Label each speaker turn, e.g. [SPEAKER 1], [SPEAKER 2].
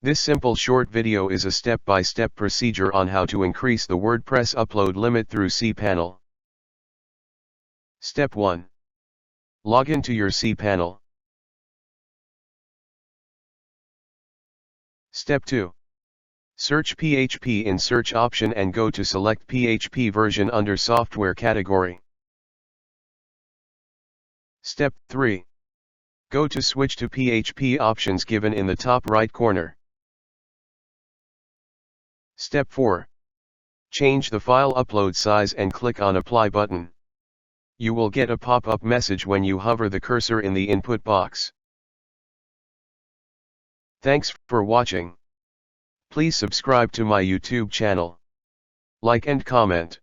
[SPEAKER 1] This simple short video is a step-by-step procedure on how to increase the WordPress upload limit through cPanel. Step 1. Log into your cPanel. Step 2. Search PHP in search option and go to select PHP version under software category. Step 3. Go to switch to PHP options given in the top right corner. Step 4. Change the file upload size and click on Apply button. You will get a pop-up message when you hover the cursor in the input box. Thanks for watching. Please subscribe to my YouTube channel. Like and comment.